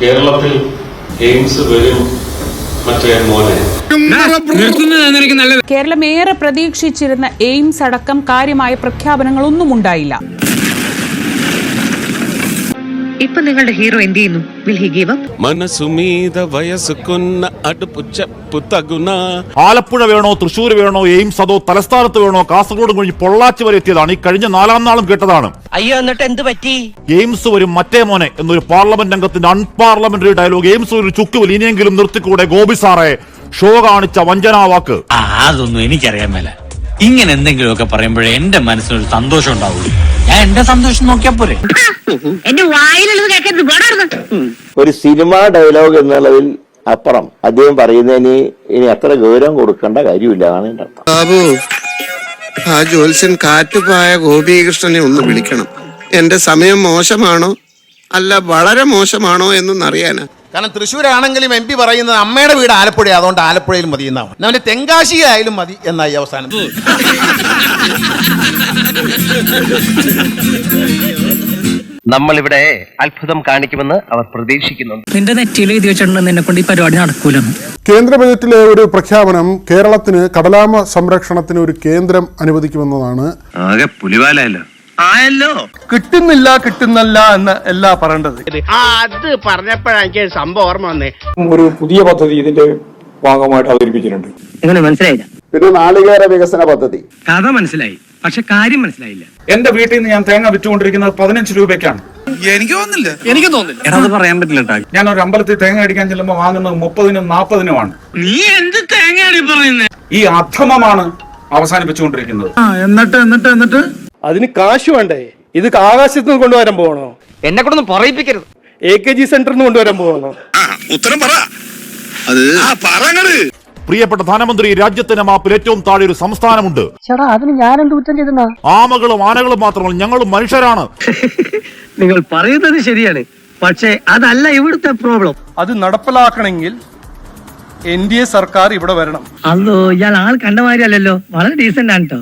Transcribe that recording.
കേരളത്തിൽ എയിംസ് വരും മറ്റേ മോനെ. കേരളം ഏറെ പ്രതീക്ഷിച്ചിരുന്ന എയിംസ് അടക്കം കാര്യമായ പ്രഖ്യാപനങ്ങളൊന്നും ഉണ്ടായില്ല. ഇപ്പൊ നിങ്ങളുടെ ഹീറോ എന്ത് ചെയ്യുന്നു? Will he give up? മനസുമീത വയസ്സുകൊന്ന അടുപ്പുത്തകുന്ന ആലപ്പുഴ വേണോ, തൃശ്ശൂർ വേണോ, എയിംസ് അതോ തലസ്ഥാനത്ത് വേണോ, കാസർഗോഡ് കഴിഞ്ഞ് പൊള്ളാച്ചി വരെ എത്തിയതാണ്. ഈ കഴിഞ്ഞ 4-ാം നാളും കേട്ടതാണ്. അയ്യോ, എന്നിട്ട് എന്ത് പറ്റി? എയിംസ് വരും മറ്റേ മോനെ എന്നൊരു പാർലമെന്റ് അംഗത്തിന്റെ അൺപാർലമെന്ററി ഡയലോഗ്. എയിംസ് ഒരു ചുക്കുവിൽ ഇനിയെങ്കിലും നിർത്തിക്കൂടെ ഗോപി സാറെ? ഷോ കാണിച്ച വഞ്ചനാവാക്ക്. അതൊന്നും എനിക്കറിയാൻ മേല. ഇങ്ങനെ എന്തെങ്കിലുമൊക്കെ പറയുമ്പോഴേ എന്റെ മനസ്സിനൊരു സന്തോഷം ഉണ്ടാവുള്ളൂ. ഞാൻ എന്റെ സന്തോഷം നോക്കിയാ പോരെ. എന്റെ വായിലുള്ളത് കേൾക്കരുത്. ഒരു സിനിമ ഡയലോഗ് എന്നുള്ളതിൽ അപ്പുറം അദ്ദേഹം പറയുന്നതിന് ഇനി അത്ര ഗൗരവം കൊടുക്കേണ്ട കാര്യമില്ല എന്നാണ് എന്റെ അർത്ഥം. ബാബു, ആ ജ്യോത്സ്യൻ കാറ്റുപായ ഗോപികൃഷ്ണനെ ഒന്ന് വിളിക്കണം. എന്റെ സമയം മോശമാണോ അല്ല വളരെ മോശമാണോ എന്നൊന്നറിയാനാ. കാരണം തൃശ്ശൂരാണെങ്കിലും MP പറയുന്നത് അമ്മയുടെ വീട് ആലപ്പുഴ, അതുകൊണ്ട് ആലപ്പുഴയിൽ മതി എന്നാവും. അവന്റെ തെങ്കാശി ആയാലും മതി എന്നായി അവസാനം. നമ്മളിവിടെ അത്ഭുതം കാണിക്കുമെന്ന് അവർ പ്രതീക്ഷിക്കുന്നുണ്ട്. നിന്റെ നെറ്റിയിൽ എഴുതി വെച്ചിട്ടുണ്ടെന്ന് എന്നെ കൊണ്ട് ഈ പരിപാടി നടക്കൂല. കേന്ദ്ര ബജറ്റിലെ ഒരു പ്രഖ്യാപനം കേരളത്തിന് കടലാമ സംരക്ഷണത്തിന് ഒരു കേന്ദ്രം അനുവദിക്കുമെന്നതാണ്. ആകെ പുലിവാലല്ലോ ആയല്ലോ. കിട്ടുന്നില്ല എന്ന് അല്ല പറയേണ്ടത്. അത് പറഞ്ഞപ്പോഴെനിക്ക് സംഭവം ഓർമ്മ വന്നേ. ഒരു പുതിയ പദ്ധതി ഇതിന്റെ ഭാഗമായിട്ട് അവതരിപ്പിച്ചിട്ടുണ്ട്. എങ്ങനെ മനസ്സിലായില്ല? പിന്നെ നാളികേര വികസന പദ്ധതി. കഥ മനസ്സിലായി, പക്ഷെ കാര്യം മനസ്സിലായില്ല. എന്റെ വീട്ടിൽ നിന്ന് ഞാൻ തേങ്ങ വിറ്റുകൊണ്ടിരിക്കുന്നത് 15 രൂപയ്ക്കാണ്. എനിക്ക് തോന്നില്ല. എടാ, അത് പറയാൻ പറ്റില്ല. ഞാൻ ഒരു അമ്പലത്തിൽ തേങ്ങ അടിക്കാൻ ചെല്ലുമ്പോൾ വാങ്ങുന്നത് 30-നും 40-നുമാണ്. നീ എന്ത് തേങ്ങയാണ് പറയുന്നത്? ഈ അധമമാണ് അവസാനിപ്പിച്ചുകൊണ്ടിരിക്കുന്നത്. എന്നിട്ട് അതിന് കാശ് വേണ്ടേ? ഇത് ആകാശത്ത് നിന്ന് കൊണ്ടുവരാൻ പോകണോ? എന്നെ കൊണ്ടൊന്നും പറയിപ്പിക്കരുത്. AKG സെന്ററിൽ നിന്ന് കൊണ്ടുവരാൻ പോകണോ? ഉത്തരം പറ. പ്രിയപ്പെട്ട ധനമന്ത്രി, രാജ്യത്തിന്റെ മാപ്പിൽ ഏറ്റവും താഴെ ഒരു സംസ്ഥാനമുണ്ട്. ആമകളും ആനകളും മാത്രമല്ല, ഞങ്ങളും മനുഷ്യരാണ്. നിങ്ങൾ പറയുന്നത് ശരിയാണ്, പക്ഷേ അതല്ല ഇവിടുത്തെ പ്രോബ്ലം. അത് നടപ്പിലാക്കണമെങ്കിൽ NDA സർക്കാർ ഇവിടെ വരണം. അല്ലോ, ഇയാൾ ആൾ കണ്ടമാരിയല്ലോ, വളരെ ഡീസന്റ് ആണ് കേട്ടോ.